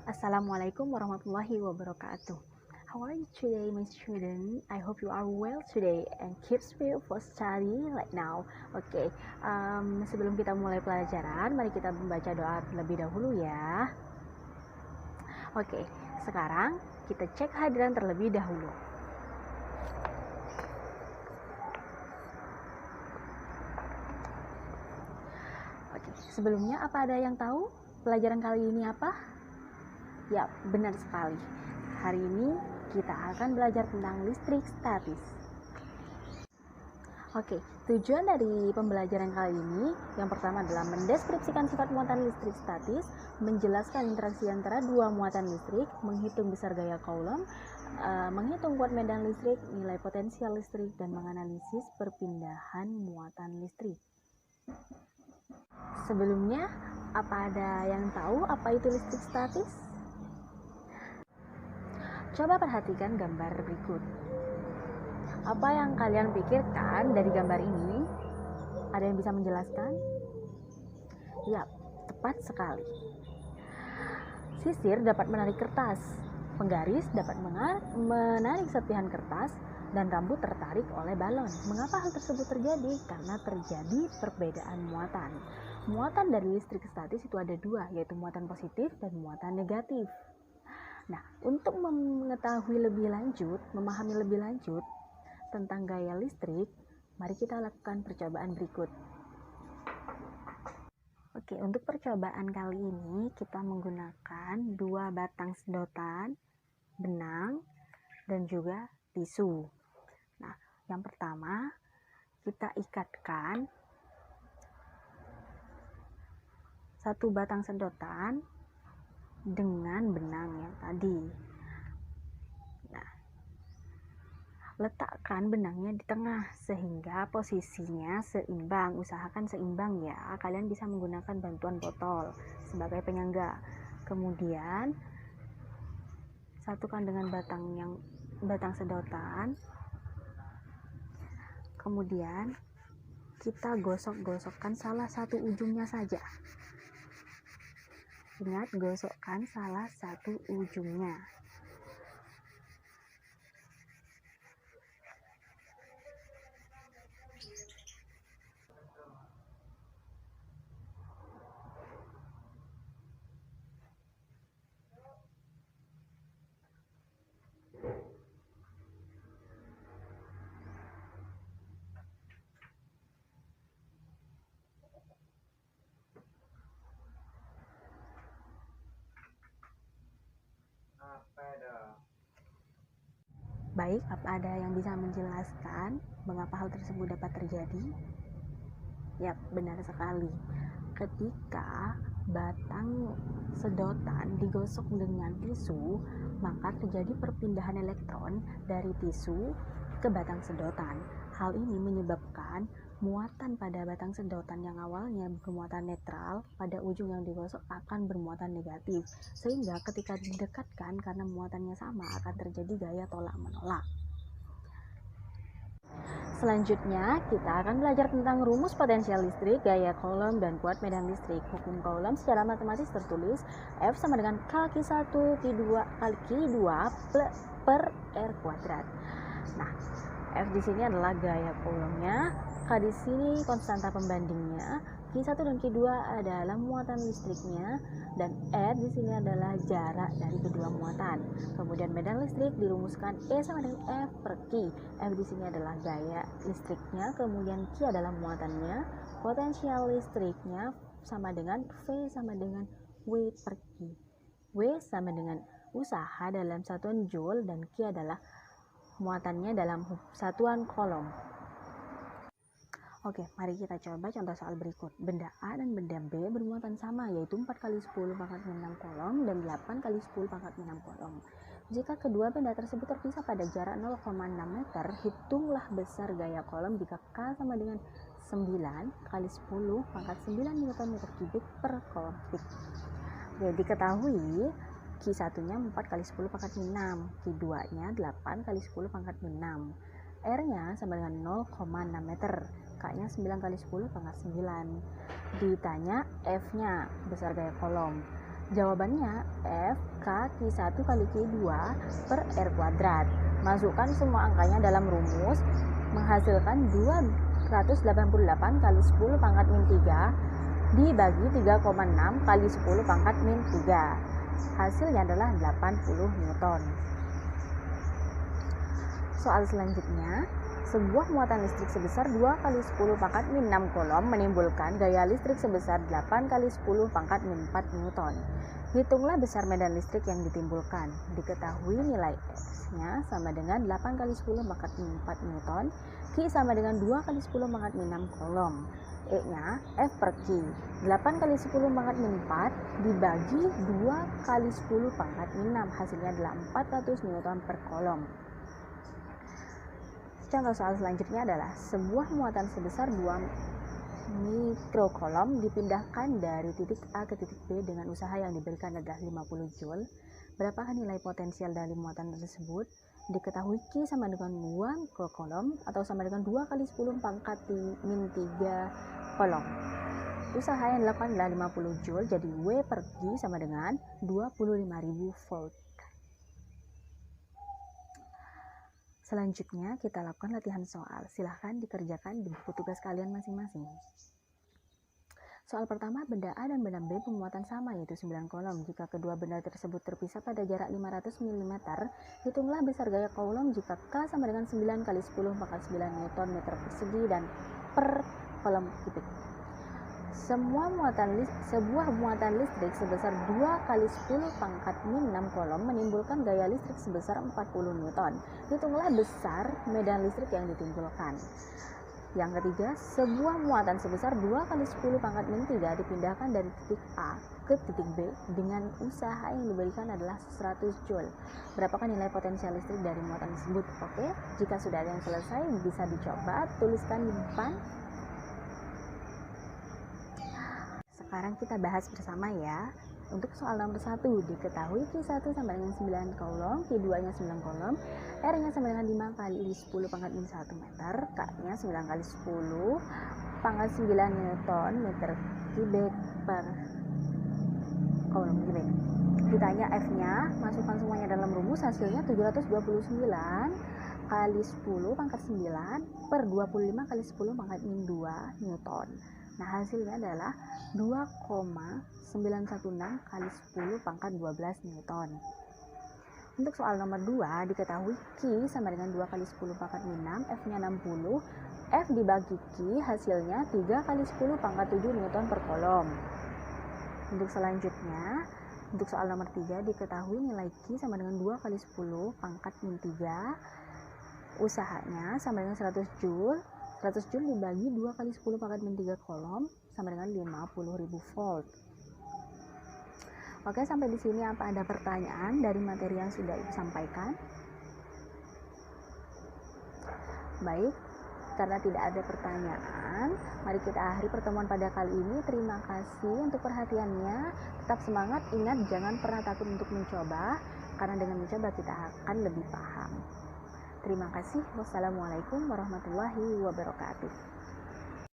Assalamualaikum warahmatullahi wabarakatuh. How are you today, my student? I hope you are well today and keep spirit for study right now. Oke, sebelum kita mulai pelajaran, mari kita membaca doa terlebih dahulu ya. Oke, sekarang kita cek hadiran terlebih dahulu. Oke, sebelumnya apa ada yang tahu pelajaran kali ini apa? Ya, benar sekali. Hari ini kita akan belajar tentang listrik statis. Oke, tujuan dari pembelajaran kali ini yang pertama adalah mendeskripsikan sifat muatan listrik statis, menjelaskan interaksi antara dua muatan listrik, menghitung besar gaya Coulomb, menghitung kuat medan listrik, nilai potensial listrik, dan menganalisis perpindahan muatan listrik. Sebelumnya, apa ada yang tahu apa itu listrik statis? Coba perhatikan gambar berikut. Apa yang kalian pikirkan dari gambar ini? Ada yang bisa menjelaskan? Ya, tepat sekali. Sisir dapat menarik kertas, penggaris dapat menarik serpihan kertas, dan rambut tertarik oleh balon. Mengapa hal tersebut terjadi? Karena terjadi perbedaan muatan. Muatan dari listrik statis itu ada dua, yaitu muatan positif dan muatan negatif. Nah, untuk mengetahui lebih lanjut, memahami lebih lanjut tentang gaya listrik, mari kita lakukan percobaan berikut. Oke, untuk percobaan kali ini kita menggunakan dua batang sedotan, benang, dan juga tisu. Nah, yang pertama kita ikatkan satu batang sedotan dengan benang yang tadi. Nah, letakkan benangnya di tengah sehingga posisinya seimbang. Usahakan seimbang ya. Kalian bisa menggunakan bantuan botol sebagai penyangga. Kemudian satukan dengan batang sedotan. Kemudian kita gosok-gosokkan salah satu ujungnya saja. Ingat, gosokkan salah satu ujungnya. Baik, apa ada yang bisa menjelaskan mengapa hal tersebut dapat terjadi? Ya, benar sekali. Ketika batang sedotan digosok dengan tisu, maka terjadi perpindahan elektron dari tisu ke batang sedotan. Hal ini menyebabkan muatan pada batang sedotan yang awalnya bermuatan netral pada ujung yang digosok akan bermuatan negatif, sehingga ketika didekatkan karena muatannya sama akan terjadi gaya tolak menolak. Selanjutnya kita akan belajar tentang rumus potensial listrik, gaya Coulomb, dan kuat medan listrik. Hukum Coulomb secara matematis tertulis F sama dengan K1 Q2 kali Q2 per R kuadrat. Nah, F di sini adalah gaya Coulombnya, K di sini konstanta pembandingnya, Q1 dan Q2 adalah muatan listriknya, dan R di sini adalah jarak dari kedua muatan. Kemudian medan listrik dirumuskan E sama dengan F per Q. F di sini adalah gaya listriknya, kemudian Q adalah muatannya, potensial listriknya sama dengan V sama dengan W per Q. W sama dengan usaha dalam satuan joule dan Q adalah muatannya dalam satuan Coulomb. Oke, mari kita coba contoh soal berikut. Benda A dan benda B bermuatan sama, yaitu 4 kali 10 pangkat 6 Coulomb dan 8 kali 10 pangkat 6 Coulomb. Jika kedua benda tersebut terpisah pada jarak 0,6 meter, hitunglah besar gaya Coulomb jika K sama dengan 9 kali 10 pangkat 9 Nm kubik per Coulomb peak. Jadi ketahui Q1-nya 4 kali 10 pangkat 6, Q2-nya 8 kali 10 pangkat 6. R-nya sama dengan 0,6 meter, K-nya 9 kali 10 pangkat 9. Ditanya F-nya, besar gaya Coulomb. Jawabannya F kaki 1 kali Q2 per R kuadrat. Masukkan semua angkanya dalam rumus, menghasilkan 288 kali 10 pangkat min 3 dibagi 3,6 kali 10 pangkat min 3. Hasilnya adalah 80 Newton. Soal selanjutnya, sebuah muatan listrik sebesar 2 kali 10 pangkat min 6 kolom menimbulkan gaya listrik sebesar 8 kali 10 pangkat min 4 Newton. Hitunglah besar medan listrik yang ditimbulkan. Diketahui nilai S-nya sama dengan 8 kali 10 pangkat min 4 Newton. Q sama dengan 2 kali 10 pangkat min 6 kolom. E-nya F per Q. 8 kali 10 pangkat min 4 dibagi 2 kali 10 pangkat min 6. Hasilnya adalah 400 Newton per kolom. Contoh soal selanjutnya adalah sebuah muatan sebesar 2 mikrokolom dipindahkan dari titik A ke titik B dengan usaha yang diberikan adalah 50 Joule. Berapakah nilai potensial dari muatan tersebut? Diketahui Q sama dengan 2 mikrokolom atau sama dengan 2 kali 10 pangkat min 3 kolom. Usaha yang dilakukan adalah 50 Joule, jadi W per Q sama dengan 25.000 volt. Selanjutnya kita lakukan latihan soal. Silahkan dikerjakan di buku tugas kalian masing-masing. Soal pertama, benda A dan benda B pemuatan sama yaitu 9 kolom. Jika kedua benda tersebut terpisah pada jarak 500 mm, hitunglah besar gaya Coulomb jika K sama dengan 9 kali 10 pangkat 9 Newton meter persegi dan per kolom kubik. Sebuah muatan listrik sebesar 2 kali 10 pangkat min 6 kolom menimbulkan gaya listrik sebesar 40 Newton. Hitunglah besar medan listrik yang ditimbulkan. Yang ketiga, sebuah muatan sebesar 2 kali 10 pangkat min 3 dipindahkan dari titik A ke titik B dengan usaha yang diberikan adalah 100 Joule. Berapakah nilai potensial listrik dari muatan tersebut? Oke, jika sudah ada yang selesai bisa dicoba, tuliskan di depan. Sekarang kita bahas bersama ya. Untuk soal nomor 1, diketahui Q1 sama dengan 9 kolom, Q2 nya 9 kolom, R nya sama dengan 5 kali 10 pangkat min 1 meter, K nya 9 kali 10 pangkat 9 Newton meter kubik per kolom kubik. Ditanya F nya, masukkan semuanya dalam rumus, hasilnya 729 kali 10 pangkat 9 per 25 kali 10 pangkat min 2 Newton. Nah, hasilnya adalah 2,916 kali 10 pangkat 12 Newton. Untuk soal nomor 2, diketahui Q sama dengan 2 kali 10 pangkat min 6, F-nya 60, F dibagi Q hasilnya 3 kali 10 pangkat 7 Newton per kolom. Untuk selanjutnya, untuk soal nomor 3, diketahui nilai Q sama dengan 2 kali 10 pangkat min 3, usahanya sama dengan 100 Joule. 100 Joule dibagi 2 kali 10 pangkat min 3 kolom sama dengan 50.000 volt. Oke, sampai di sini apa ada pertanyaan dari materi yang sudah Ibu sampaikan? Baik, karena tidak ada pertanyaan, mari kita akhiri pertemuan pada kali ini. Terima kasih untuk perhatiannya. Tetap semangat, ingat jangan pernah takut untuk mencoba, karena dengan mencoba kita akan lebih paham. Terima kasih. Wassalamualaikum warahmatullahi wabarakatuh.